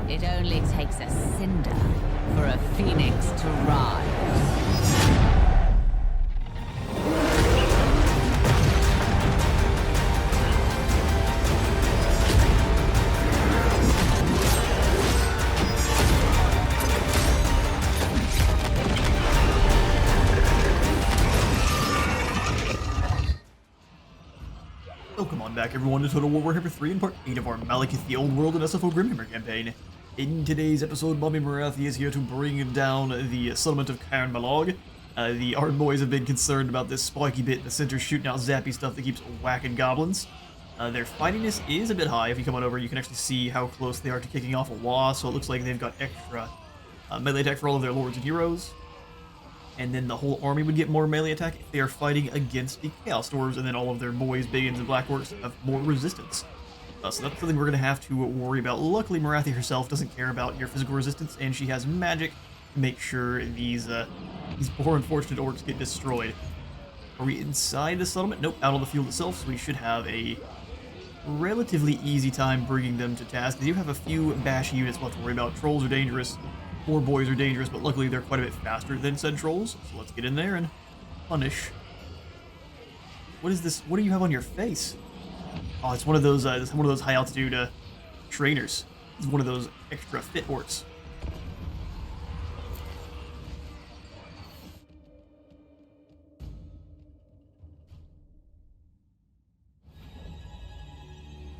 It only takes a cinder for a phoenix to rise. Welcome on back, everyone, to Total War Warhammer 3 and Part 8 of our Malekith the Old World and SFO Grimmhammer campaign. In today's episode, Bobby Marathi is here to bring down the settlement of Cairn Malog. The Ard boys have been concerned about this spiky bit in the center shooting out zappy stuff that keeps whacking goblins. Their fightiness is a bit high. If you come on over, you can actually see how close they are to kicking off a wall, so it looks like they've got extra melee attack for all of their lords and heroes. And then the whole army would get more melee attack if they are fighting against the Chaos Dwarves, and then all of their boys, Biggins, and Black Orcs have more resistance. So that's something we're going to have to worry about. Luckily, Marathi herself doesn't care about your physical resistance, and she has magic to make sure these poor unfortunate orcs get destroyed. Are we inside the settlement? Nope, out on the field itself, so we should have a relatively easy time bringing them to task. They do have a few bashy units we'll have to worry about. Trolls are dangerous. War boys are dangerous, but luckily they're quite a bit faster than said trolls. So let's get in there and punish. What is this? What do you have on your face? Oh, it's one of those high altitude trainers. It's one of those extra fit orcs.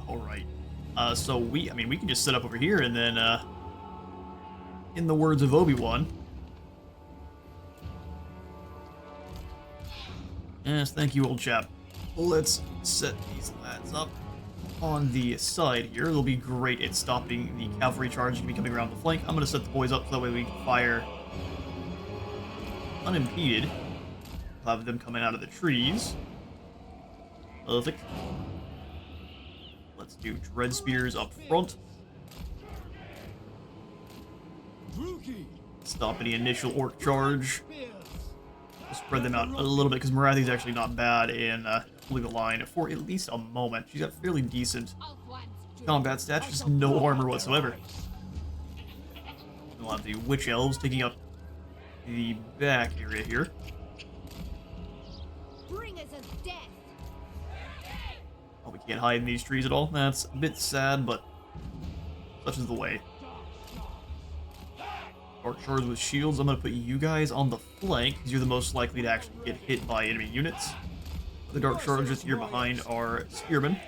All right. So we can just set up over here and then. In the words of Obi-Wan. Yes, thank you, old chap. Let's set these lads up on the side here. They'll be great at stopping the cavalry charge to be coming around the flank. I'm going to set the boys up so that way we can fire unimpeded. We'll have them coming out of the trees. Perfect. Let's do dread spears up front. Stop any initial orc charge. We'll spread them out a little bit because Marathi's actually not bad in holding the line for at least a moment. She's got fairly decent combat stats, just no armor whatsoever. We'll have the witch elves taking up the back area here. Oh, we can't hide in these trees at all. That's a bit sad, but such is the way. Dark Shards with shields. I'm going to put you guys on the flank because you're the most likely to actually get hit by enemy units. The Dark Shards just here behind are spearmen.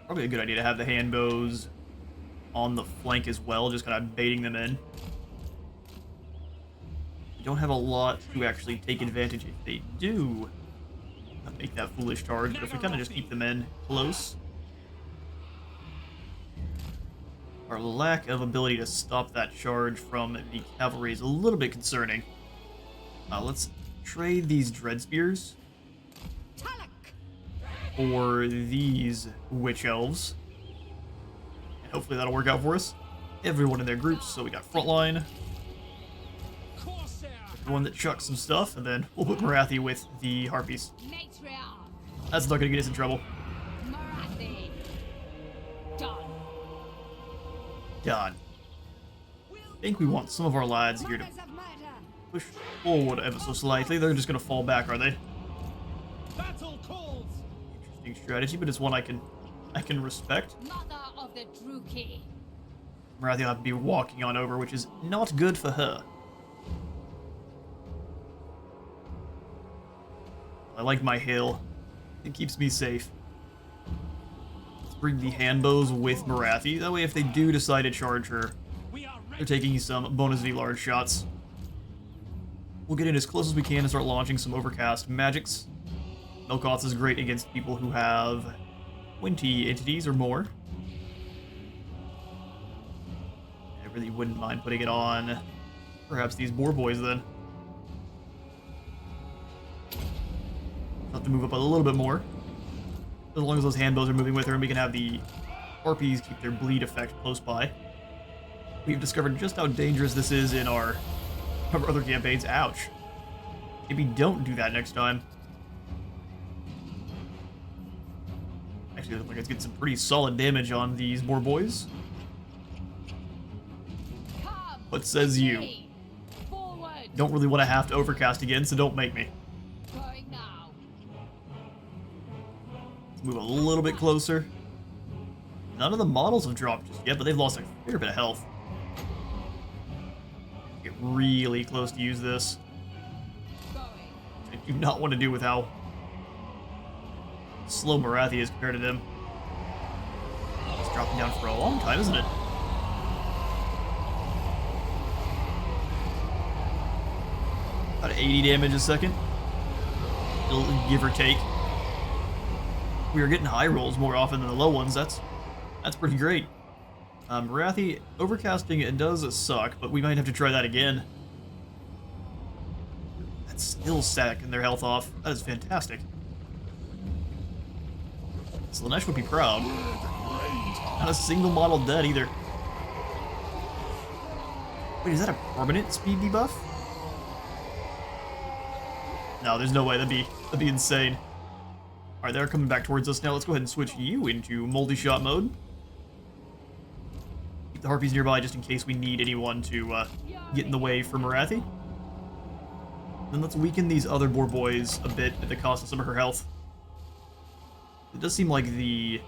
Probably a good idea to have the hand bows on the flank as well, just kind of baiting them in. We don't have a lot to actually take advantage if they do make that foolish charge, but if we kind of just keep them in close. Our lack of ability to stop that charge from the cavalry is a little bit concerning. Let's trade these dread spears for these witch elves. And hopefully that'll work out for us. Everyone in their groups, so we got frontline. The one that chucks some stuff, and then we'll put Marathi with the harpies. That's not gonna get us in trouble. Done. I think we want some of our lads here to push forward ever so slightly. They're just going to fall back, are they? Interesting strategy, but it's one I can respect. Marathi will have to be walking on over, which is not good for her. I like my hill. It keeps me safe. Bring the handbows with Marathi. That way, if they do decide to charge her, they're taking some bonus V large shots. We'll get in as close as we can and start launching some overcast magics. Melkoth's is great against people who have 20 entities or more. I really wouldn't mind putting it on perhaps these boar boys then. Have to move up a little bit more. As long as those handbows are moving with her, and we can have the harpies keep their bleed effect close by. We've discovered just how dangerous this is in our other campaigns. Ouch. Maybe don't do that next time. Actually, looks like it's getting some pretty solid damage on these boar boys. What says you? Don't really want to have to overcast again, so don't make me. Let's move a little bit closer. None of the models have dropped just yet, but they've lost a fair bit of health. Get really close to use this. I do not want to do with how slow Marathi is compared to them. It's dropping down for a long time, isn't it? About 80 damage a second. It'll give or take. We are getting high rolls more often than the low ones. That's pretty great. Marathi, overcasting it does suck, but we might have to try that again. That's still sacking their health off. That is fantastic. Slanesh would be proud. Not a single model dead either. Wait, is that a permanent speed debuff? No, there's no way. That'd be insane. Alright, they're coming back towards us now. Let's go ahead and switch you into multi-shot mode. Keep the harpies nearby just in case we need anyone to get in the way for Marathi. Then let's weaken these other boar boys a bit at the cost of some of her health. It does seem like the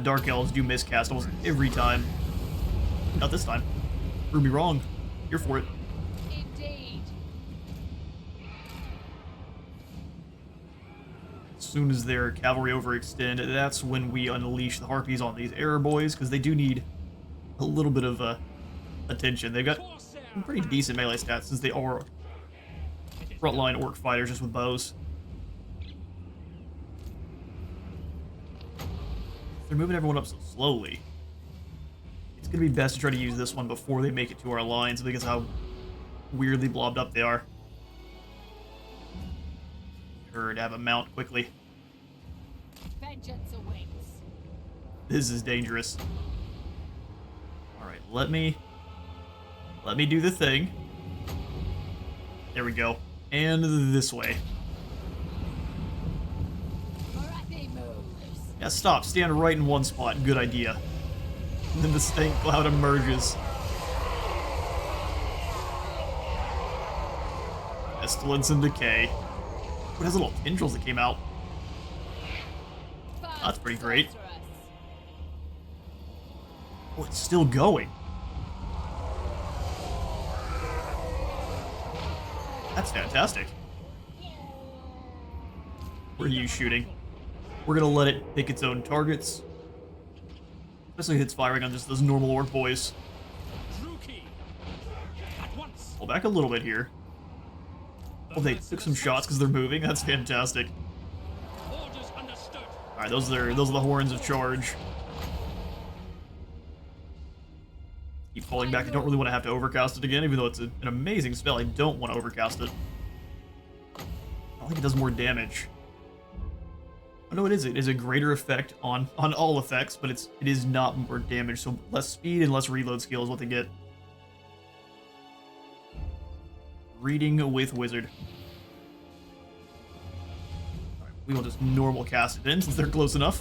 Dark Elves do miscast almost every time. Not this time. Prove me wrong. Here for it. Indeed. As soon as their cavalry overextend, that's when we unleash the harpies on these error boys, because they do need a little bit of attention. They've got some pretty decent melee stats since they are frontline orc fighters just with bows. They're moving everyone up so slowly. It's going to be best to try to use this one before they make it to our lines because of how weirdly blobbed up they are. Her to have a mount quickly. Vengeance awaits. This is dangerous. Alright, let me do the thing. There we go. And this way. Marathi moves. Yeah, stop. Stand right in one spot. Good idea. And then the stank cloud emerges. Pestilence and decay. What has little tendrils that came out? That's pretty great. Oh, it's still going. That's fantastic. Where are you shooting? We're gonna let it pick its own targets. Especially if it's firing on just those normal orc boys. Pull back a little bit here. Oh, they took some shots because they're moving. That's fantastic. Alright, those are the horns of charge. Keep falling back. I don't really want to have to overcast it again, even though it's an amazing spell. I don't want to overcast it. I don't think it does more damage. Oh, no, it is. It is a greater effect on all effects, but it is not more damage, so less speed and less reload skill is what they get. Reading with Wizard. Alright, we will just normal cast it in since they're close enough.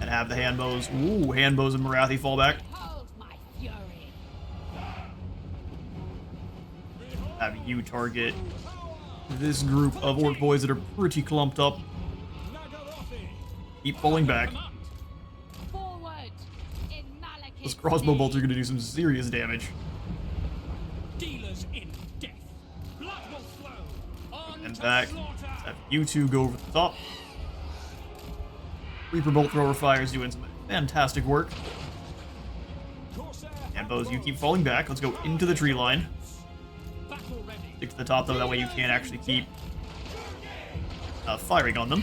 And have the hand bows. Ooh, hand bows and Marathi fall back. Hold my fury. Have you target this group of orc boys that are pretty clumped up. Keep falling back. Forward. In Malekith. Those crossbow bolts are going to do some serious damage. Dealers in death. Blood will flow. On And to back. slaughter. Let's have you two go over the top. Reaper Bolt Thrower Fire is doing some fantastic work. Corsair And bows, you keep falling back. Let's go into the tree line. battle ready. Stick to the top though, that way you can't actually keep firing on them.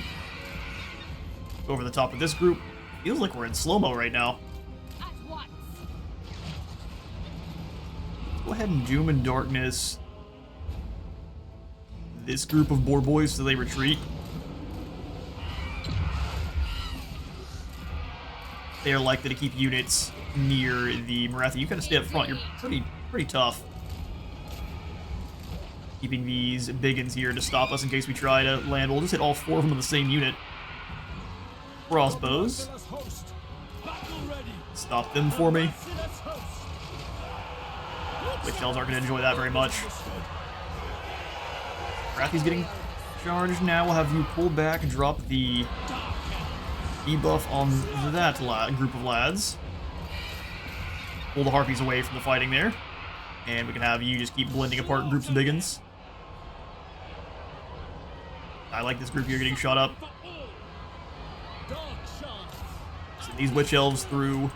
Go over the top of this group. Feels like we're in slow-mo right now. At once. Go ahead and Doom and Darkness this group of boar boys so they retreat. They are likely to keep units near the Marathi. You gotta stay up front. You're pretty tough. Keeping these biggins here to stop us in case we try to land. We'll just hit all four of them in the same unit. crossbows. Merciless host. Battle ready. Stop them for me. Merciless host. Witch elves aren't going to enjoy that very much. Rathy's getting charged now. We'll have you pull back and drop the debuff on that group of lads. Pull the harpies away from the fighting there. And we can have you just keep blending apart groups of biggins. I like this group here getting shot up. Dark shafts. Send these witch elves through.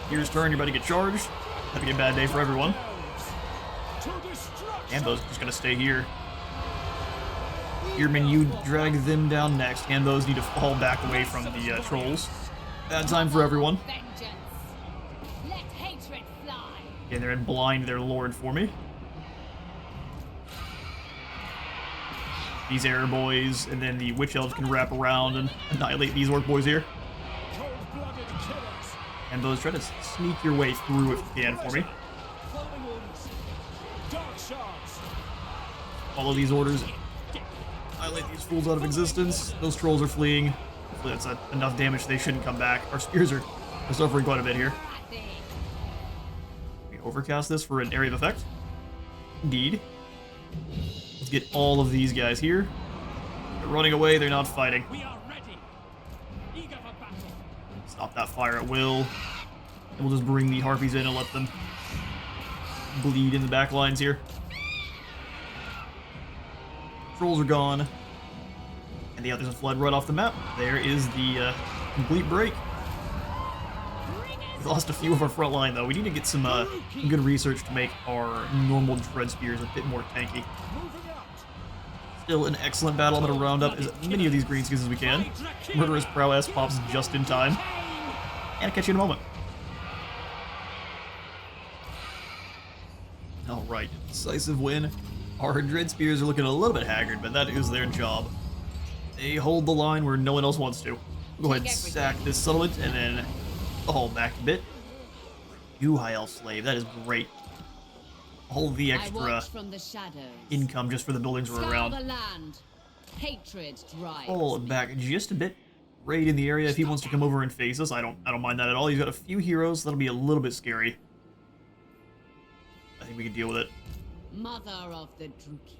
Here's turn, you're about to get charged. Having a bad day for everyone. To destruction. Hambo's just gonna stay here. Spearmen, you drag them down next. Hambos need to fall back away from the trolls. Bad time for everyone. Vengeance. Let hatred fly. Yeah, they're in blind their lord for me. These arrow boys, and then the witch elves can wrap around and annihilate these orc boys here. Cold-blooded killers. Hambos, try to sneak your way through if you can for me. Following orders. Dark shards. Follow these orders. Annihilate these fools out of existence. Those trolls are fleeing. Hopefully that's enough damage they shouldn't come back. Our spears are suffering quite a bit here. Rathy. We overcast this for an area of effect. Indeed. Let's get all of these guys here. They're running away, they're not fighting. We are ready. Eager for battle. Stop that fire at will. And we'll just bring the harpies in and let them bleed in the back lines here. Trolls are gone. And the others have fled right off the map. There is the complete break. We lost a few of our front line though. We need to get some good research to make our normal dread spears a bit more tanky. Moving out. Still an excellent battle. I'm going to round up as many of these greenskins as we can. Murderous Prowess pops just in time. And I'll catch you in a moment. Alright, decisive win. Our dread spears are looking a little bit haggard, but that is their job. They hold the line where no one else wants to. We'll go ahead and sack this settlement and then haul back a bit. You high elf slave, that is great. All the I extra watch from the shadows. income just for the buildings we're Scour around. the land. Hatred drives. Pull it back just a bit. Raid in the area if he wants to come over and face us. I don't mind that at all. He's got a few heroes, that'll be a little bit scary. I think we can deal with it. Mother of the Druki.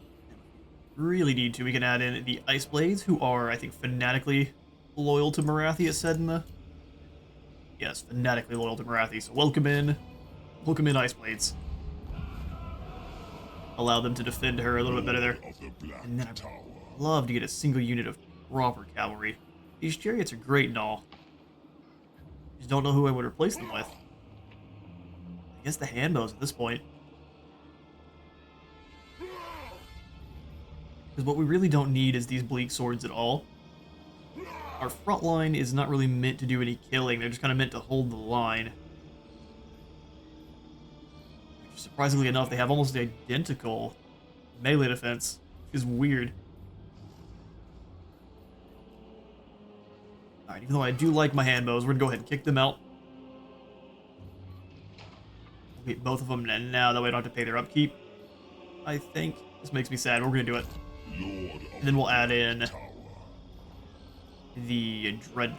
Really need to. We can add in the Ice Blades, who are, I think, fanatically loyal to Marathi, it said in the... Yes, fanatically loyal to Marathi. So welcome in Ice Blades. Allow them to defend her a little bit better there. And then I'd love to get a single unit of proper cavalry. These chariots are great and all. Just don't know who I would replace them with. I guess the handbows at this point. Because what we really don't need is these bleak swords at all. Our front line is not really meant to do any killing. They're just kind of meant to hold the line. Surprisingly enough, they have almost identical melee defense, which is weird. Alright, even though I do like my handbows, we're going to go ahead and kick them out. We'll get both of them and now that way I don't have to pay their upkeep. I think this makes me sad, but we're going to do it. And then we'll add in the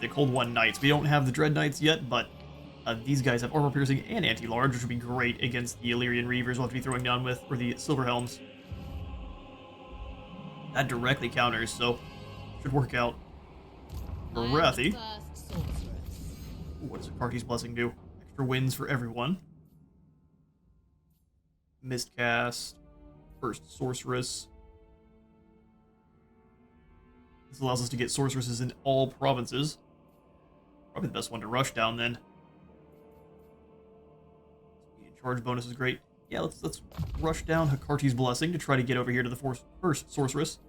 Cold One Knights. We don't have the Dread Knights yet, but these guys have armor piercing and anti-large, which would be great against the Illyrian Reavers we'll have to be throwing down with, or the Silver Helms. That directly counters, so should work out for Rathy. What does Carty's Blessing do? Extra wins for everyone. Mistcast. First Sorceress. This allows us to get sorceresses in all provinces. Probably the best one to rush down then. Charge bonus is great. Yeah, let's rush down Hakarti's Blessing to try to get over here to the first sorceress.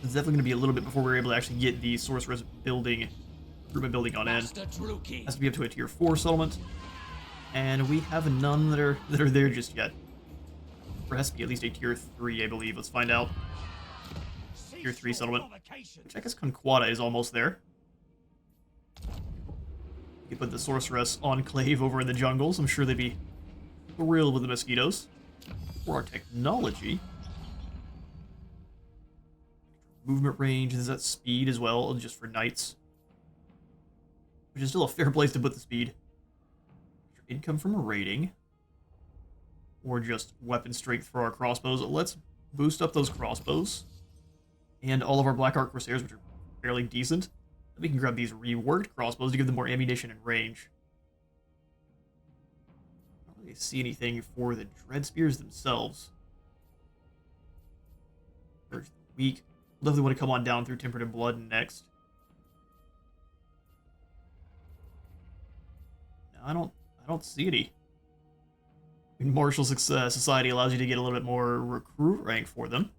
It's definitely going to be a little bit before we're able to actually get the sorceress building, recruitment building on end. Has to be up to a tier 4 settlement, and we have none that are there just yet. There has to be at least a tier 3, I believe. Let's find out. Tier 3 settlement, which I guess Conquata is almost there. You could put the sorceress enclave over in the jungles. I'm sure they'd be thrilled with the mosquitoes. For our technology, movement range, is that speed as well, just for knights? Which is still a fair place to put the speed. Income from a rating. Or just weapon strength for our crossbows. Let's boost up those crossbows. And all of our Black Arc Corsairs, which are fairly decent. We can grab these reworked crossbows to give them more ammunition and range. I don't really see anything for the Dread Spears themselves. They're weak. Definitely want to come on down through Tempered in Blood next. No, I don't see any. Martial Society allows you to get a little bit more recruit rank for them.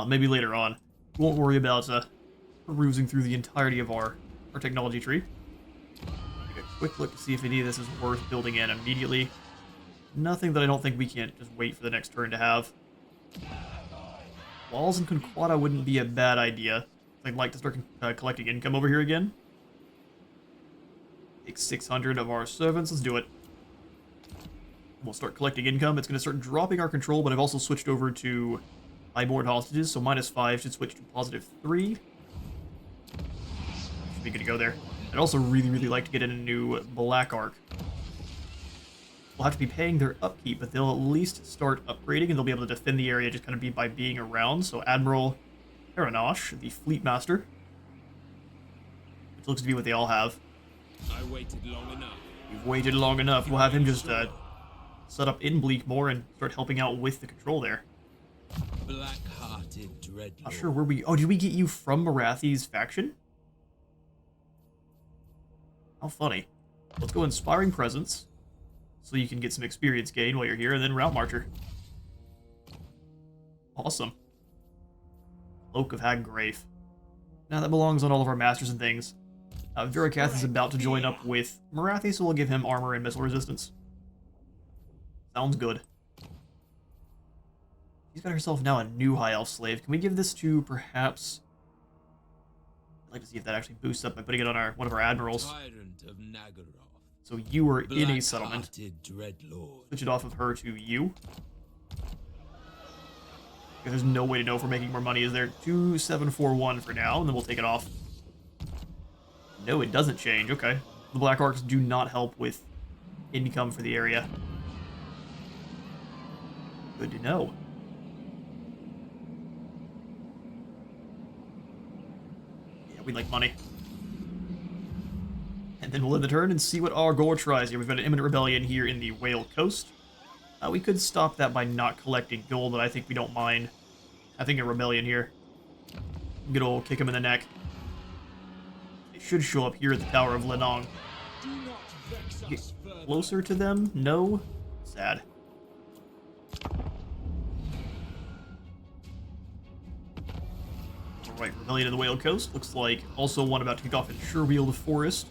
Maybe later on. Won't worry about perusing through the entirety of our technology tree. Take a quick look to see if any of this is worth building in immediately. Nothing that I don't think we can't just wait for the next turn to have. Walls and Conquata wouldn't be a bad idea. I'd like to start collecting income over here again. Take 600 of our servants. Let's do it. We'll start collecting income. It's going to start dropping our control, but I've also switched over to highboard hostages, so -5 should switch to +3. Should be good to go there. I'd also really like to get in a new Black Arc. We'll have to be paying their upkeep, but they'll at least start upgrading, and they'll be able to defend the area just kind of by being around. So Admiral Aranosh, the Fleet Master, which looks to be what they all have. I waited long enough. We've waited long enough. We'll have him just set up in Bleakmore and start helping out with the control there. Black-hearted dreadlord. Not sure where we... Oh, did we get you from Marathi's faction? How funny. Let's go Inspiring Presence, so you can get some experience gain while you're here, and then Route Marcher. Awesome. Cloak of Haggrafe. Now that belongs on all of our masters and things. Virakath is about to join up with Marathi, so we'll give him armor and missile resistance. Sounds good. She's got herself now a new High Elf slave. Can we give this to perhaps... I'd like to see if that actually boosts up by putting it on one of our admirals. Tyrant of Nagaroth. So you are in a settlement. Dreadlord. Switch it off of her to you. There's no way to know if we're making more money, is there? 2741 for now, and then we'll take it off. No, it doesn't change. Okay. The Black Arcs do not help with income for the area. Good to know. Yeah, we like money. And then we'll end the turn and see what our goal tries here. We've got an imminent rebellion here in the Whale Coast. We could stop that by not collecting gold, but I think we don't mind having a rebellion here. Good old kick him in the neck. They should show up here at the Tower of Lenong. Do not vex Get us further. closer to them? No? Sad. Alright, rebellion in the Whale Coast. Looks like also one about to kick off in Sureweald Forest.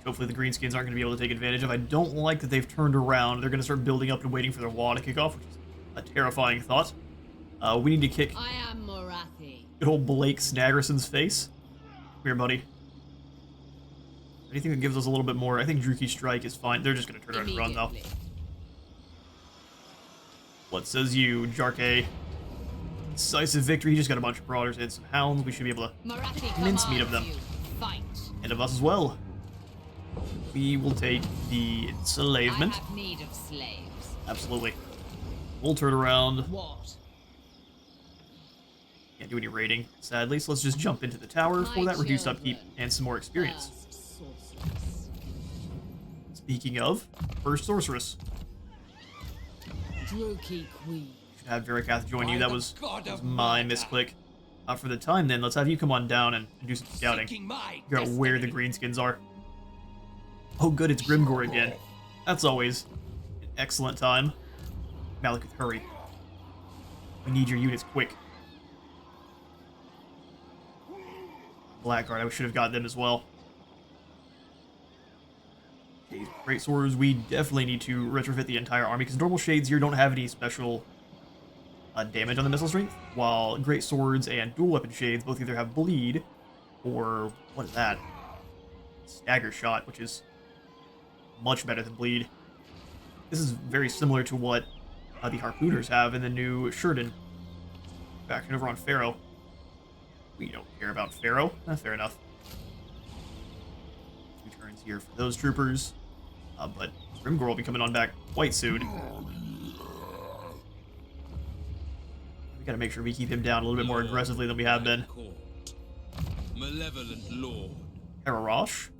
Hopefully the Greenskins aren't going to be able to take advantage of. I don't like that they've turned around. They're going to start building up and waiting for their wall to kick off, which is a terrifying thought. We need to kick I am Morathi. good old Blake Snaggerson's face. Come here, buddy. Anything that gives us a little bit more. I think Druki Strike is fine. They're just going to turn around and run, though. What says you, Jarke? Decisive victory. He just got a bunch of Marauders and some Hounds. We should be able to Morathi mincemeat of them. commands you. Fight. And of us as well. We will take the enslavement. I have need of slaves. Absolutely. We'll turn around. What? Can't do any raiding, sadly, so let's just jump into the tower for that reduced upkeep and some more experience. First sorceress. Speaking of, first sorceress. Druki queen. Should have Virakath join you. That was my misclick. For the time then, let's have you come on down and do some scouting. Figure out where the Greenskins are. Oh good, it's Grimgor again. That's always an excellent time. Malekith, hurry. We need your units quick. Blackguard, I should have got them as well. Okay, great swords, we definitely need to retrofit the entire army, because normal shades here don't have any special damage on the missile strength, while great swords and dual weapon shades both either have bleed, or, what is that? Stagger shot, which is much better than bleed. This is very similar to what the Harpooners have in the new Sheridan faction over on Pharaoh. We don't care about Pharaoh. Fair enough. 2 turns here for those troopers. But Grimgor will be coming on back quite soon. We gotta make sure we keep him down a little bit more aggressively than we have been. Court. Malevolent Lord. Ararosh?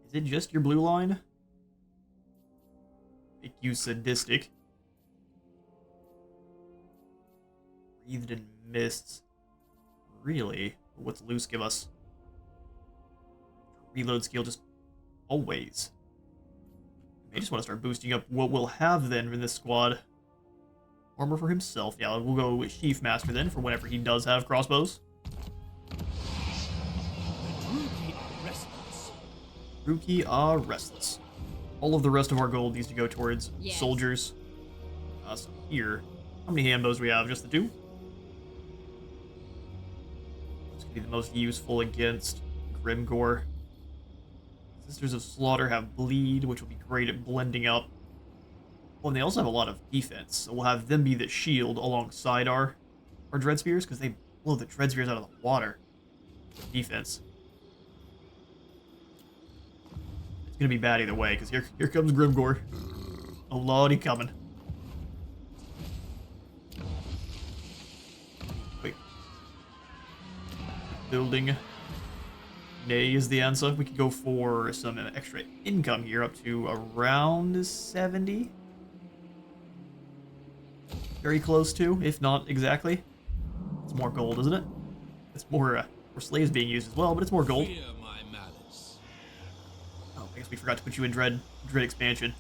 Is it just your blue line? Make you sadistic. Breathed in mists. Really? What's loose give us? Reload skill just always. I just want to start boosting up what we'll have then in this squad. Armor for himself. Yeah, we'll go with Sheaf Master then for whenever he does have crossbows. Rookie are restless. All of the rest of our gold needs to go towards soldiers. So here, how many handbows do we have? Just the 2? This could be the most useful against Grimgor. Sisters of Slaughter have Bleed, which will be great at blending up. Oh, and they also have a lot of defense, so we'll have them be the shield alongside our Dread Spears, because they blow the Dread Spears out of the water with defense. It's going to be bad either way, because here comes Grimgor. A lottie coming. Wait. Building. Nay is the answer. We could go for some extra income here, up to around 70. Very close to, if not exactly. It's more gold, isn't it? It's more slaves being used as well, but it's more gold. Fear my malice. Oh, I guess we forgot to put you in Dread expansion.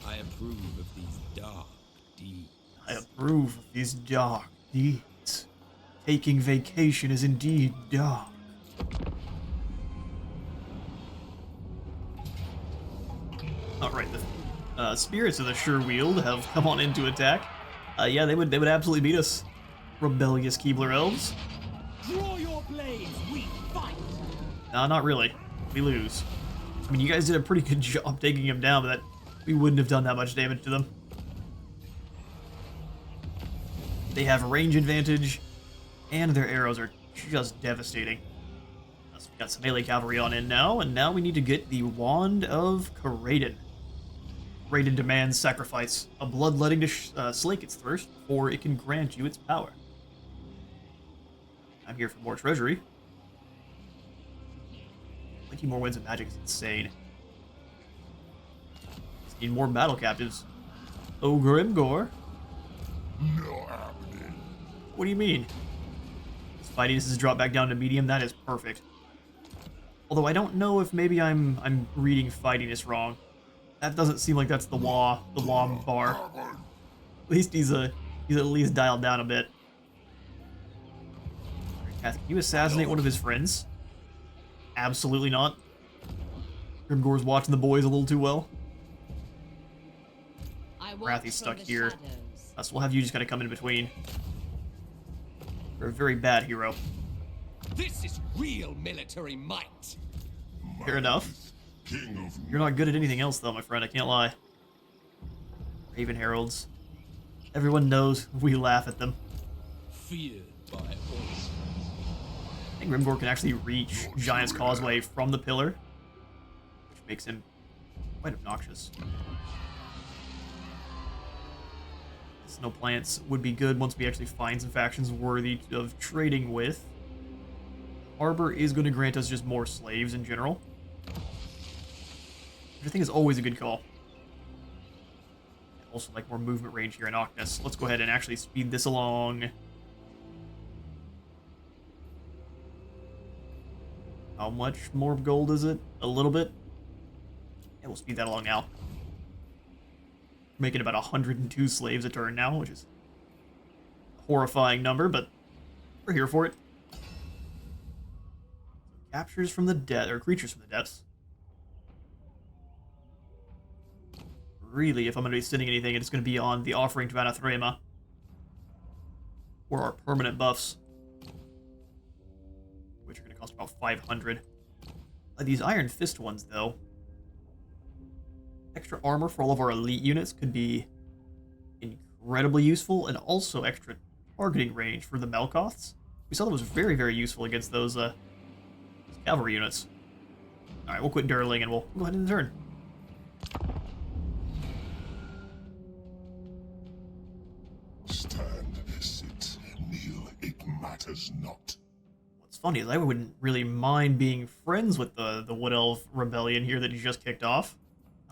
I approve of these dark deeds. I approve of these dark deeds. Taking vacation is indeed dark. Alright, the spirits of the Sure-Wield have come on into attack. Yeah, they would absolutely beat us. Rebellious Keebler Elves. Draw your blades, we fight! Nah, not really. We lose. I mean, you guys did a pretty good job taking them down, but we wouldn't have done that much damage to them. They have range advantage, and their arrows are just devastating. So we got some melee cavalry on in now, and now we need to get the Wand of Karaden. Karaden demands sacrifice, a bloodletting to slake its thirst, or it can grant you its power. I'm here for more treasury. 20 more wins of magic is insane. Just need more battle captives. Oh, Grimgor. No happening. What do you mean? This fightiness has dropped back down to medium. That is perfect. Although I don't know if maybe I'm reading fightiness wrong. That doesn't seem like that's the law bar. At least he's at least dialed down a bit. Can you assassinate one of his friends? Absolutely not. Grimgor's watching the boys a little too well. Rathy's stuck here. So we'll have you just kind of come in between. You're a very bad hero. This is real military might! Fair enough. You're not good at anything else, though, my friend. I can't lie. Raven Heralds. Everyone knows we laugh at them. Feared by all. I think Grimgor can actually reach Giant's Causeway from the pillar, which makes him quite obnoxious. Snow plants would be good once we actually find some factions worthy of trading with. Harbor is going to grant us just more slaves in general, which I think is always a good call. Also like more movement range here in Ocnus. Let's go ahead and actually speed this along. How much more gold is it? A little bit? Yeah, we'll speed that along now. Making about 102 slaves a turn now, which is a horrifying number, but we're here for it. Captures from the depths, or creatures from the depths. Really, if I'm going to be sending anything, it's going to be on the offering to Anathrema, or our permanent buffs, which are going to cost about 500. These Iron Fist ones, though, extra armor for all of our elite units could be incredibly useful, and also extra targeting range for the Melkoths. We saw that was very, very useful against those cavalry units. Alright, we'll quit dirling and we'll go ahead and turn. Stand, sit, kneel, it matters not. What's funny is I wouldn't really mind being friends with the Wood Elf Rebellion here that you just kicked off.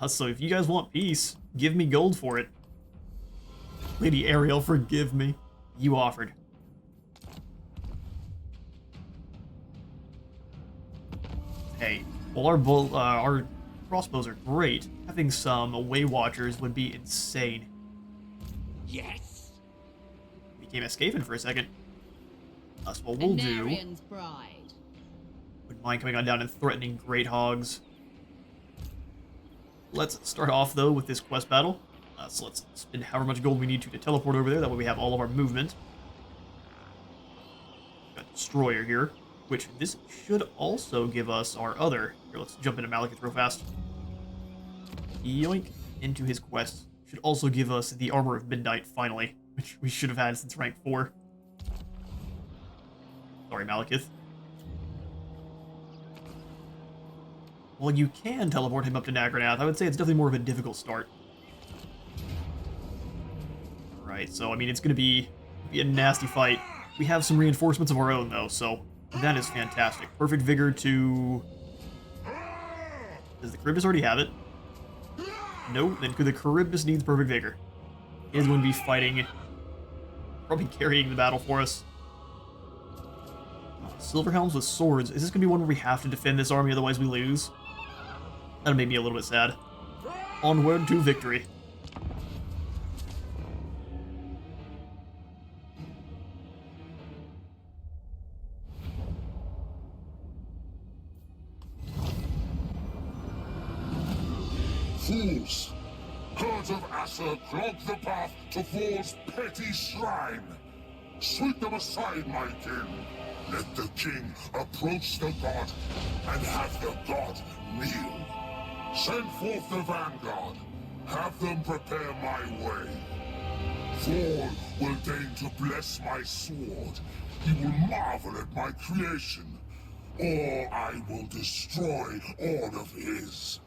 So if you guys want peace, give me gold for it. Lady Ariel, forgive me. You offered. Hey, while our crossbows are great, having some Way Watchers would be insane. Yes. Became Escaping for a second. That's what we'll do. Anarian's bride. Wouldn't mind coming on down and threatening Great Hogs. Let's start off, though, with this quest battle. So let's spend however much gold we need to teleport over there. That way we have all of our movement. Got Destroyer here, which this should also give us our other... Here, let's jump into Malekith real fast. Yoink, into his quest. Should also give us the Armor of Midnight, finally, which we should have had since rank 4. Sorry, Malekith. Well, you can teleport him up to Nagranath. I would say it's definitely more of a difficult start. Alright, so, I mean, it's going to be a nasty fight. We have some reinforcements of our own, though, so that is fantastic. Perfect Vigor to... Does the Charybdis already have it? No, then the Charybdis needs Perfect Vigor. He is going to be fighting, probably carrying the battle for us. Silverhelms with swords. Is this going to be one where we have to defend this army, otherwise we lose? That'll make me a little bit sad. Onward to victory. Fools! Herds of Aser clog the path to Thor's petty shrine. Sweep them aside, my king. Let the king approach the god and have the god kneel. Send forth the vanguard. Have them prepare my way. Thor will deign to bless my sword. He will marvel at my creation. Or I will destroy all of his.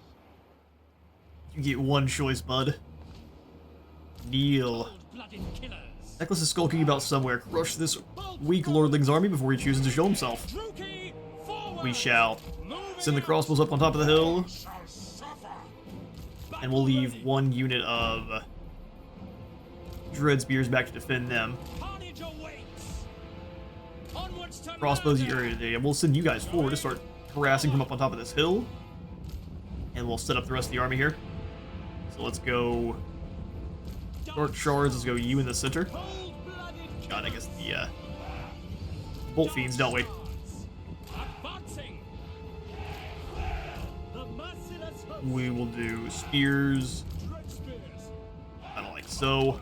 You get one choice, bud. Kneel. Cold-blooded killers. Necklace is skulking about somewhere. Crush this weak lordling's army before he chooses to show himself. Druki, forward. We shall. Send the crossbows up on top of the hill. And we'll leave one unit of Dread Spears back to defend them. Carnage awaits. Onwards to Crossbows, murder. we'll send you guys forward to start harassing from up on top of this hill. And we'll set up the rest of the army here. So let's go Dark Shards, let's go you in the center. Cold-blooded God, I guess the Bolt Fiends, don't we? advancing. The merciless host. We will do Spears, Dread spears. kind of like so.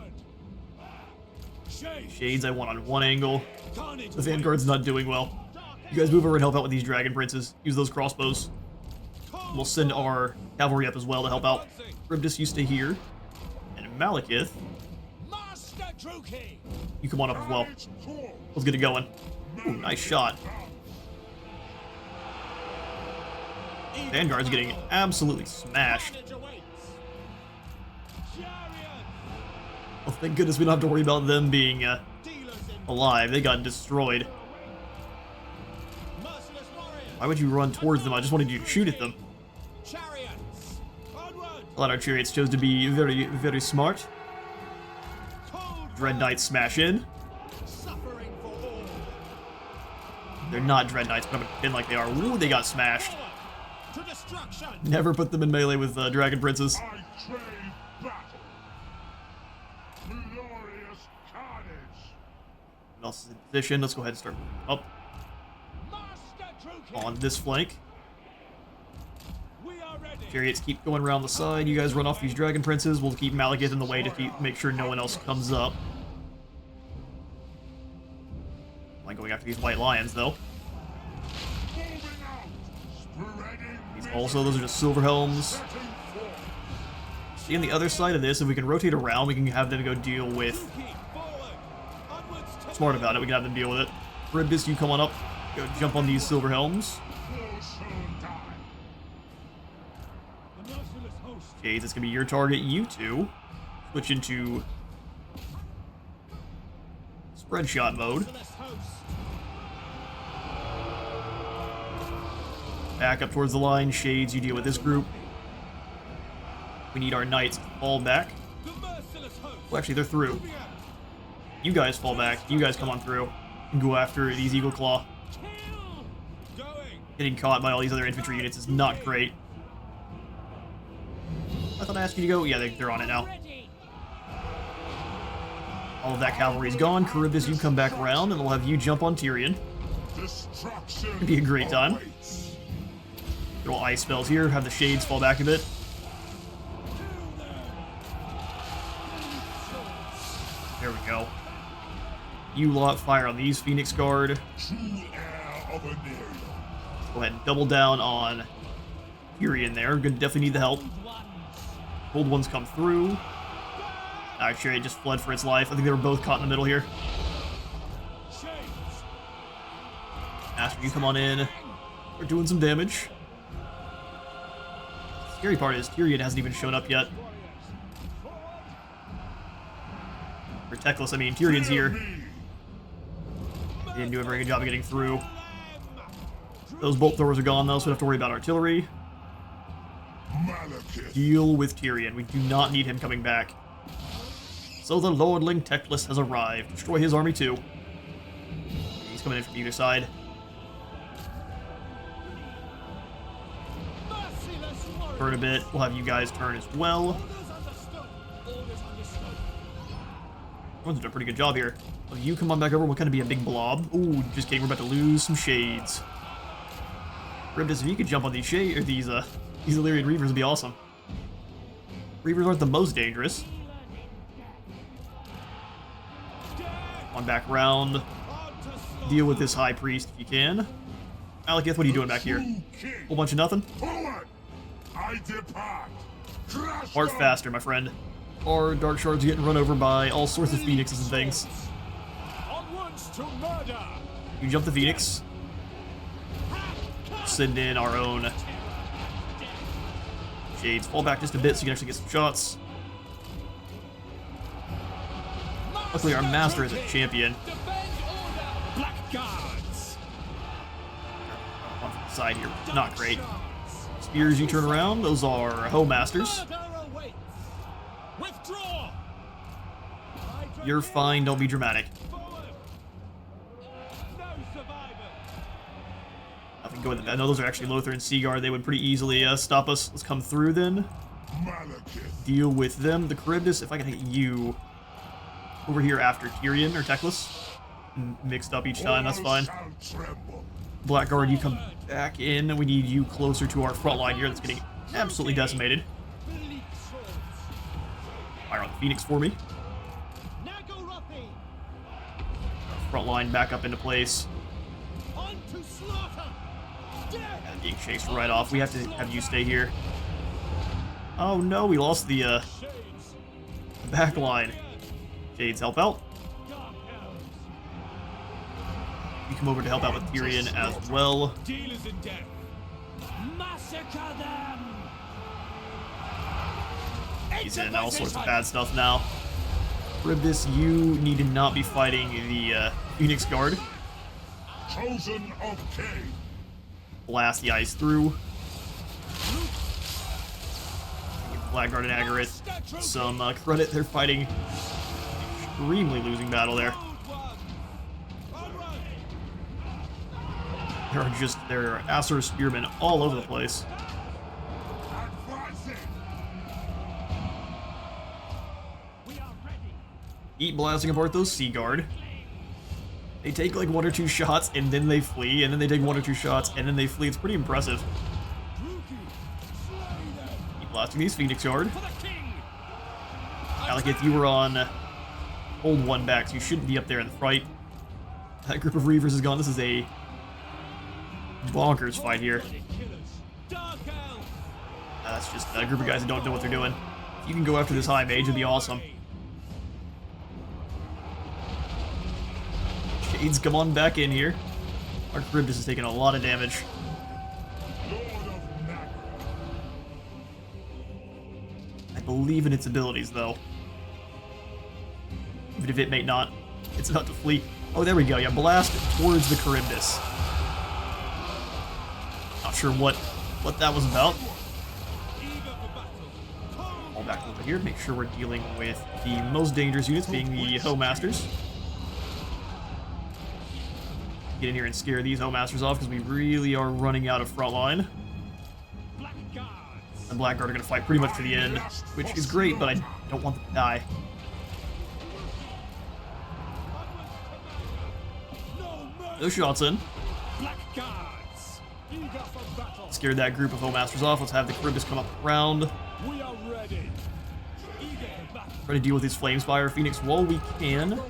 Shades. Shades I want on one angle. Carnage The Vanguard's not doing well. You guys move over and help out with these Dragon Princes. Use those crossbows. We'll send our cavalry up as well to help out. Charybdis, you stay here. And Malekith, Master Druki. you come on up as well. Let's get it going. Ooh, nice shot. Vanguard's getting absolutely smashed. Carnage awaits. Chariot. Oh, thank goodness we don't have to worry about them being Dealers in alive. They got destroyed. merciless warriors. Why would you run towards them? I just wanted you to shoot at them. Chariots. Onward. A lot of our chariots chose to be very, very smart. Cold. Dread Knights smash in. Suffering for all. They're not Dread Knights, but I'm gonna pretend like they are. Ooh, they got smashed. To destruction. Never put them in melee with Dragon Princes. I crave battle. Glorious carnage. What else is in position? Let's go ahead and start up Master Druki. on this flank. We are ready. Chariots keep going around the side. You guys run off these Dragon Princes. We'll keep Malekith in the way to make sure no one else comes up. I'm not going after these White Lions, though. Moving out. Spreading These also, those are just Silverhelms. setting forth. See, on the other side of this, if we can rotate around, we can have them go deal with Druki, forward. Onwards to smart about it, we can have them deal with it. Charybdis, you come on up. Go jump on these silver helms. Shades, it's gonna be your target. You two switch into spread shot mode. Back up towards the line. Shades, you deal with this group. We need our knights to fall back. Well, actually, they're through. You guys fall back. You guys come on through and go after these Eagle Claw. Getting caught by all these other infantry units is not great. I thought I asked you to go. Yeah, they're on it now. All of that cavalry is gone. Charybdis, you come back around, and we'll have you jump on Tyrion. It'd be a great time. Little ice spells here. Have the shades fall back a bit. There we go. You lot fire on these Phoenix Guard. Go ahead and double down on Tyrion there. Gonna definitely need the help. Gold ones come through. Actually, it just fled for its life. I think they were both caught in the middle here. Master, you come on in. We're doing some damage. The scary part is Tyrion hasn't even shown up yet. For Teclis, I mean, Tyrion's here. He didn't do a very good job of getting through. Those bolt throwers are gone, though, so we don't have to worry about artillery. Malekith. Deal with Tyrion. We do not need him coming back. So the Lordling Teclis has arrived. Destroy his army, too. He's coming in from either side. Burn a bit. We'll have you guys turn as well. Everyone's doing a pretty good job here. Oh, you come on back over. We'll kind of be a big blob. Ooh, just kidding. We're about to lose some shades. Charybdis, if you could jump on these shade or these Illyrian Reavers would be awesome. Reavers aren't the most dangerous. On back round. Deal with this High Priest if you can. Malekith, what are you doing back here? Whole bunch of nothing? Forward! I depart. Crush March them. faster, my friend. Our Dark Shards are getting run over by all sorts of Phoenixes and things. Onwards to murder. You jump the Phoenix. Send in our own Shades. Fall back just a bit so you can actually get some shots. Luckily, our Master is a champion. Blackguards. One from the side here. Not great. Spears, you turn around. Those are Ho Masters. Withdraw. You're fine. Don't be dramatic. No survivors. Nothing going. I know those are actually Lothar and Seaguard. They would pretty easily stop us. Let's come through then. Malekith. Deal with them. The Charybdis, if I can hit you over here after Tyrion or Teclis. Mixed up each time, that's fine. All shall tremble. Blackguard, you come back in. We need you closer to our front line here that's getting absolutely decimated. Fire on the Phoenix for me. Front line back up into place. And being chased right off. We have to have you stay here. Oh no, we lost the back line. Shades, help out. You come over to help out with Tyrion as well. Dealers in death. Massacre them. He's in all sorts of bad stuff now. Charybdis, you need to not be fighting the Phoenix Guard. Chosen of Cain. Blast the ice through. Give Blackguard and Agarit some credit. They're fighting extremely losing battle there. There are Asur spearmen all over the place. Advancing. Keep blasting apart those Sea Guard. They take like 1 or 2 shots and then they flee, and then they take 1 or 2 shots and then they flee. It's pretty impressive. Keep blasting these Phoenix Guard. Malekith, you were on hold 1 back, so you shouldn't be up there in the fight. That group of Reavers is gone. This is a bonkers fight here. That's just a group of guys that don't know what they're doing. If you can go after this High Mage, it'd be awesome. Shades, come on back in here. Our Charybdis is taking a lot of damage. I believe in its abilities, though. Even if it may not. It's about to flee. Oh, there we go. Yeah, blast towards the Charybdis. Not sure what that was about. All back over here. Make sure we're dealing with the most dangerous units, being the Homemasters. Get in here and scare these Homemasters off, because we really are running out of front line. The Blackguard are going to fight pretty much to the end, which is great, but I don't want them to die. No shots in. Scared that group of Homemasters off. Let's have the Charybdis come up around. Try to deal with his Flamespire Phoenix while we can.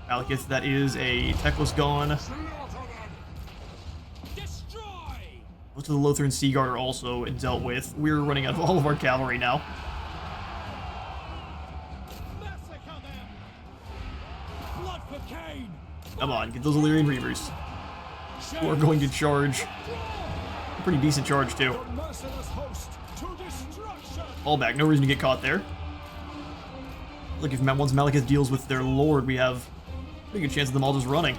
Malekith, that is a Techless gone. Most of the Lothran Seaguard are also dealt with. We're running out of all of our cavalry now. Come on, get those Illyrian Reavers. Who are going to charge. A pretty decent charge, too. All back, no reason to get caught there. Look, if once Malekith deals with their lord, we have a pretty good chance of them all just running.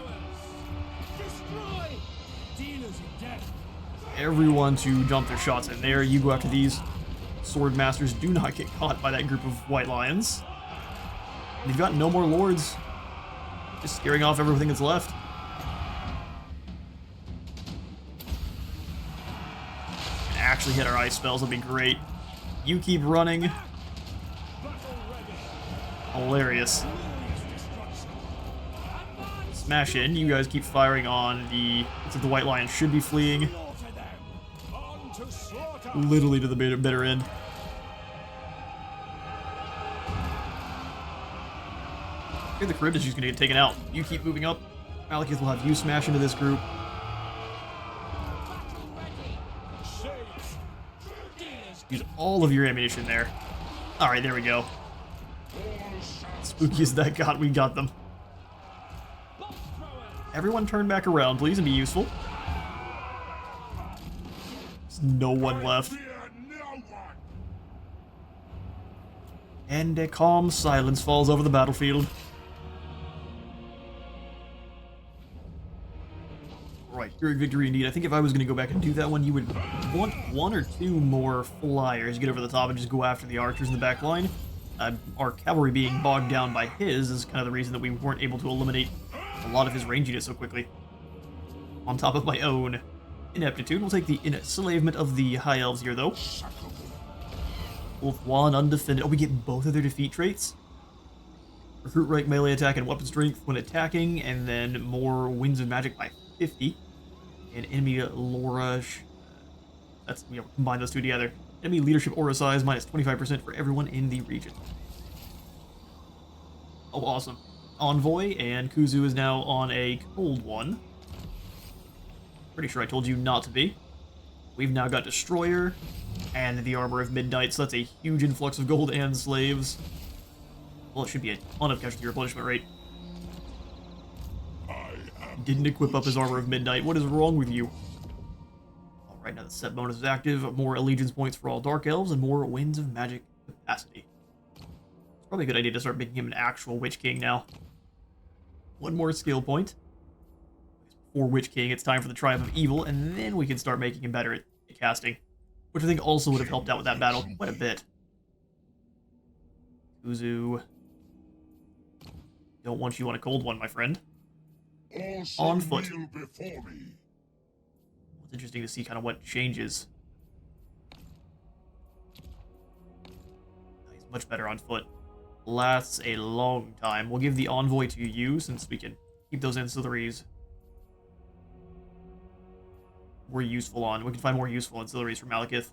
Everyone to dump their shots in there. You go after these sword masters. Do not get caught by that group of white lions. They've got no more lords. Just scaring off everything that's left. Actually hit our ice spells, that'd be great. You keep running. Hilarious. Smash in. You guys keep firing on the... Looks like the white lion should be fleeing. Literally to the bitter end. Okay, the Charybdis is going to get taken out. You keep moving up. Malekith will have you smash into this group. Use all of your ammunition there. Alright, there we go. Spooky as that got, we got them. Everyone turn back around, please, and be useful. There's no one left. And a calm silence falls over the battlefield. Right, Pyrrhic victory indeed. I think if I was going to go back and do that one, you would want one or two more flyers, get over the top and just go after the archers in the back line. Our cavalry being bogged down by his is kind of the reason that we weren't able to eliminate a lot of his range units so quickly. On top of my own ineptitude, we'll take the enslavement of the High Elves here, though. Wolf Wand, undefended. Oh, we get both of their defeat traits. Recruit rank melee attack and weapon strength when attacking, and then more Winds of Magic by 50. And enemy Laura. That's, we combine those two together. Enemy leadership aura size minus 25% for everyone in the region. Oh, awesome. Envoy, and Kuzu is now on a cold one. Pretty sure I told you not to be. We've now got Destroyer and the Armor of Midnight, so that's a huge influx of gold and slaves. Well, it should be a ton of casualty replenishment rate. Didn't equip up his Armor of Midnight. What is wrong with you? Alright, now the set bonus is active. More allegiance points for all Dark Elves and more Winds of Magic capacity. It's probably a good idea to start making him an actual Witch King now. One more skill point. For Witch King, it's time for the Triumph of Evil, and then we can start making him better at casting. Which I think also would have helped out with that battle quite a bit. Kuzu. Don't want you on a cold one, my friend. On foot. It's interesting to see kind of what changes. He's much better on foot. Lasts a long time. We'll give the Envoy to you, since we can keep those ancillaries more useful on. We can find more useful ancillaries for Malekith.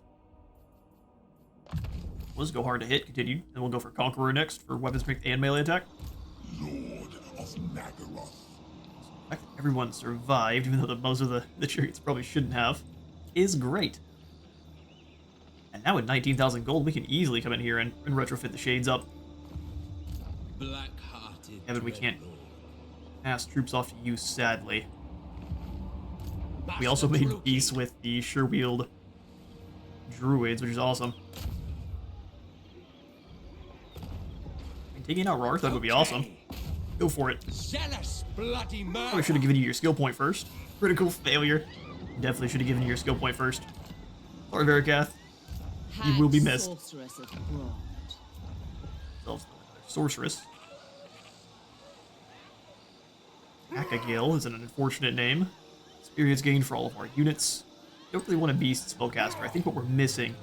We'll just go hard to hit, continue. Then we'll go for Conqueror next for weapon strength and melee attack. Lord of Nagaroth. The fact that everyone survived, even though most of the chariots probably shouldn't have, is great. And now with 19,000 gold, we can easily come in here and retrofit the shades up. Black-hearted Yeah, but we can't pass troops off to you, sadly. We Master also made Druki. peace with the sure-wield druids, which is awesome. And taking out Rarth, that would be awesome. Go for it. Zealous bloody murder. Probably should have given you your skill point first. Critical failure. Definitely should have given you your skill point first. Sorry, Verikath. You will be missed. Sorceress of Broad. Themselves sorceress. Akagil is an unfortunate name. Experience gained for all of our units. Don't really want a beast spellcaster. I think what we're missing,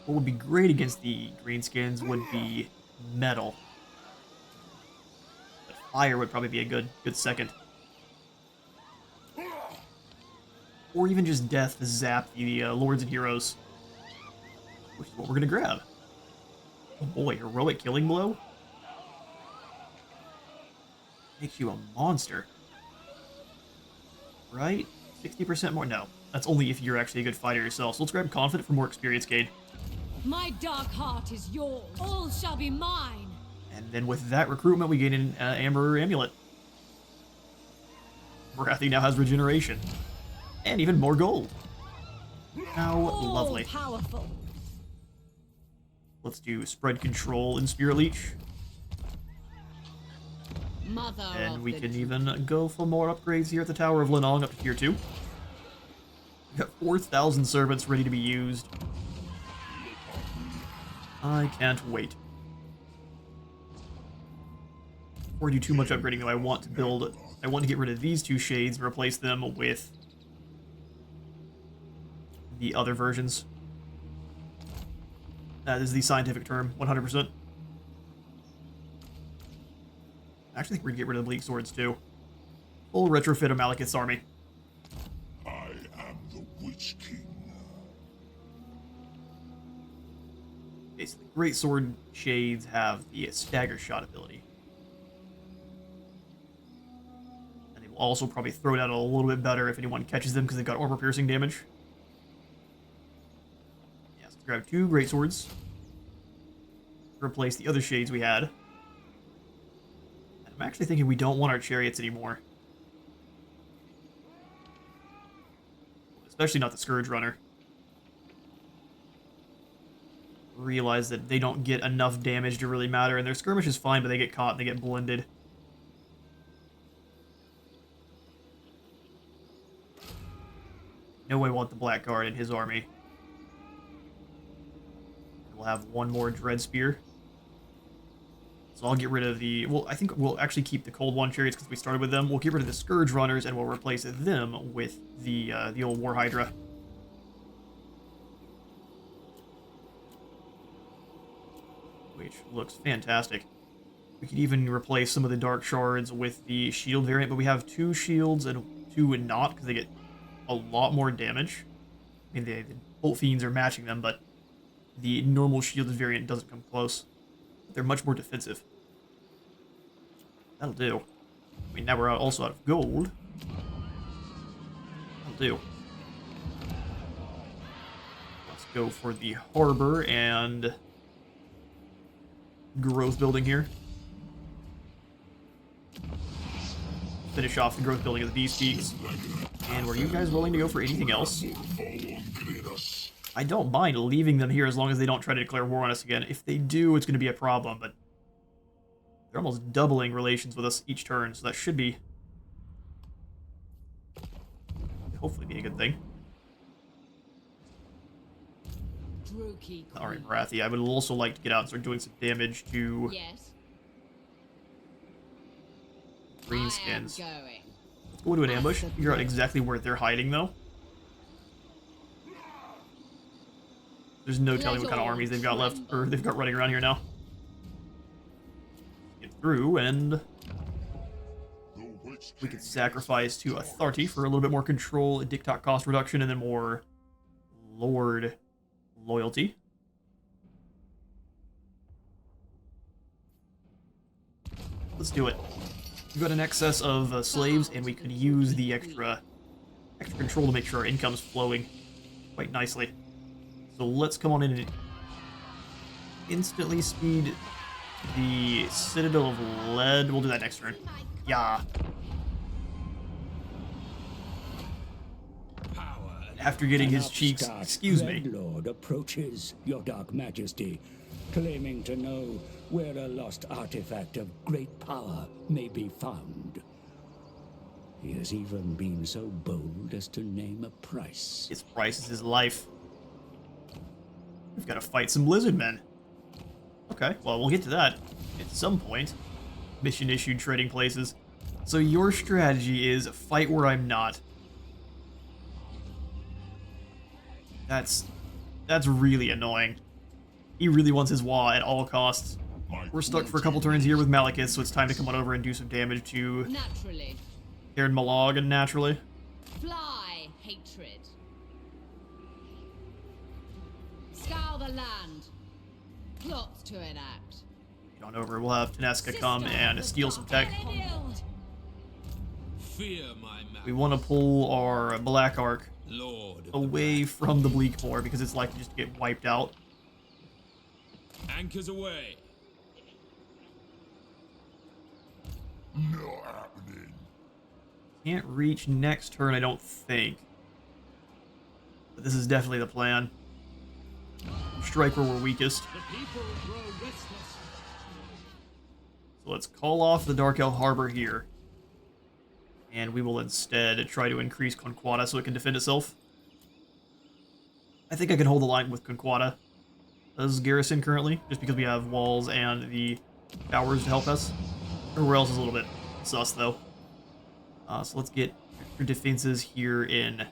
what would be great against the greenskins would be metal. But fire would probably be a good second. Or even just death to zap the lords and heroes. Which is what we're gonna grab. Oh boy, heroic killing blow? Makes you a monster. Right? 60% more? No. That's only if you're actually a good fighter yourself. So let's grab Confident for more experience gain. My dark heart is yours. All shall be mine. And then with that recruitment, we gain an Amber Amulet. Marathi now has regeneration. And even more gold. How lovely. Powerful. Let's do Spread Control and Spirit Leech. Mother And of we the can even go for more upgrades here at the Tower of Lenong up to tier 2. We've got 4,000 servants ready to be used. I can't wait. Before I do too much upgrading though, I want to get rid of these two shades and replace them with the other versions. That is the scientific term, 100%. I actually think we're going to get rid of the Bleak Swords, too. Full retrofit of Malekith's army. I am the Witch King. Okay, so the Great Sword Shades have the Stagger Shot ability. And they will also probably throw it out a little bit better if anyone catches them because they've got armor-piercing damage. Yeah, so let's grab 2 Great Swords. Replace the other shades we had. I'm actually thinking we don't want our chariots anymore. Especially not the Scourge Runner. Realize that they don't get enough damage to really matter, and their skirmish is fine, but they get caught and they get blended. No way I want the Blackguard in his army. We'll have one more Dread Spear. So I'll get rid of the... Well, I think we'll actually keep the Cold One Chariots because we started with them. We'll get rid of the Scourge Runners and we'll replace them with the old War Hydra. Which looks fantastic. We could even replace some of the Dark Shards with the Shield variant, but we have 2 Shields and 2 not because they get a lot more damage. I mean, the Bolt Fiends are matching them, but the normal Shielded variant doesn't come close. They're much more defensive. That'll do. I mean, now we're also out of gold. That'll do. Let's go for the harbor and growth building here. Finish off the growth building of the Beast Peaks. And were you guys willing to go for anything else? I don't mind leaving them here as long as they don't try to declare war on us again. If they do, it's going to be a problem, but they're almost doubling relations with us each turn, so that should be... hopefully be a good thing. Alright, Marathi, I would also like to get out and start doing some damage to Yes. greenskins. I am going. Let's go into an ambush, figure out exactly where they're hiding, though. There's no telling what kind of armies they've got left, or they've got running around here now. Get through, and we could sacrifice to Authority for a little bit more control, a Diktat cost reduction, and then more Lord loyalty. Let's do it. We've got an excess of slaves, and we could use the extra control to make sure our income's flowing quite nicely. So let's come on in and instantly speed the Citadel of Lead. We'll do that next turn. Yeah. After getting his cheeks, excuse me. Lord approaches, your dark majesty, claiming to know where a lost artifact of great power may be found. He has even been so bold as to name a price. His price is his life. We've got to fight some lizard men. Okay, well, we'll get to that at some point. Mission issued trading places. So your strategy is fight where I'm not. That's really annoying. He really wants his Wa at all costs. We're stuck for a couple turns here with Malekith, so it's time to come on over and do some damage to Naturally. Cairn Malog, and naturally. Fly, hatred. Scour the land. Plots to enact. Get on over. We'll have Tenesca come and steal some tech. Fear my majesty. We want to pull our Black Arc Lord of away from the Bleakmoor because it's likely just to get wiped out. Anchors away. Not happening. Can't reach next turn, I don't think. But this is definitely the plan. Strike where we're weakest. The people grow restless. So let's call off the Dark Elf Harbor here. And we will instead try to increase Conquata so it can defend itself. I think I can hold the line with Conquata as garrison currently, just because we have walls and the towers to help us. Everywhere else is a little bit sus, though. So let's get extra defenses here in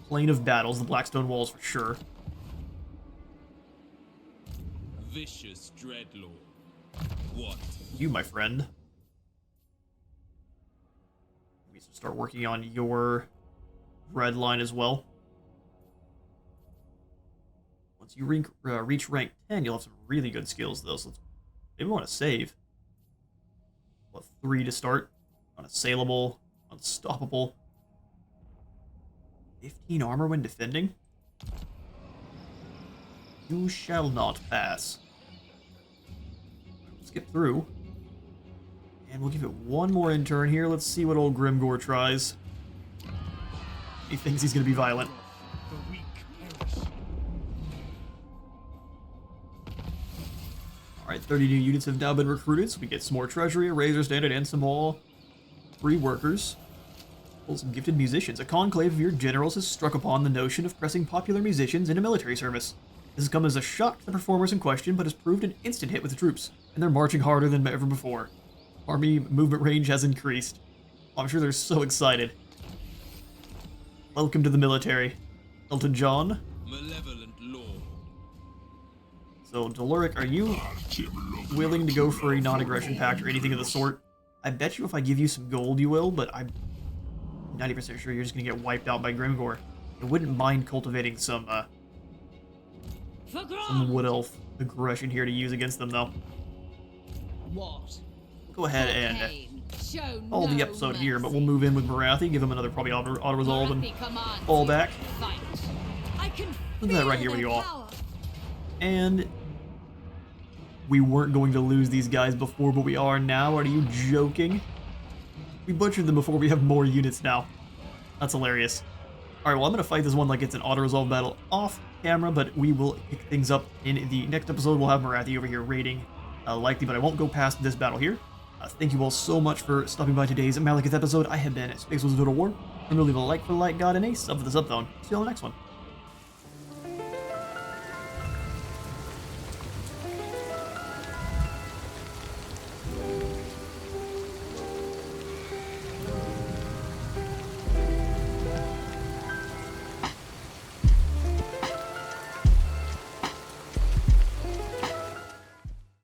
Plane of Battles, the Blackstone Walls for sure. Vicious dreadlord. What? You, my friend. We should start working on your red line as well. Once you reach rank 10, you'll have some really good skills, though. So let's maybe want to save. We'll have 3 to start. Unassailable, unstoppable. 15 armor when defending. You shall not pass. Skip through. And we'll give it one more in turn here. Let's see what old Grimgor tries. He thinks he's going to be violent. The weak perish. Alright, 30 new units have now been recruited, so we get some more treasury, a razor standard, and some more free workers. Well, some gifted musicians. A conclave of your generals has struck upon the notion of pressing popular musicians into military service. This has come as a shock to the performers in question, but has proved an instant hit with the troops, and they're marching harder than ever before. Army movement range has increased. I'm sure they're so excited. Welcome to the military, Elton John. Malevolent lord. So, Deluric, are you willing to go for a non-aggression pact or anything of the sort? I bet you if I give you some gold you will, but I'm 90% sure you're just going to get wiped out by Grimgor. I wouldn't mind cultivating some Wood Elf aggression here to use against them, though. What? Go ahead and Cain, show call the no episode here, but mercy. we'll move in with Marathi, give him another probably auto-resolve, and Marathi commands fall you back. to fight. I can Look at that right feel here with their you all. power. And we weren't going to lose these guys before, but we are now. Are you joking? We butchered them before. We have more units now. That's hilarious. Alright, well, I'm going to fight this one like it's an auto-resolve battle off camera, but we will pick things up in the next episode. We'll have Marathi over here raiding likely, but I won't go past this battle here. Thank you all so much for stopping by today's Malekith episode. I have been Space Wizard Total War. Remember to leave a like for the Light God and a sub for the Sub Zone. See you on the next one.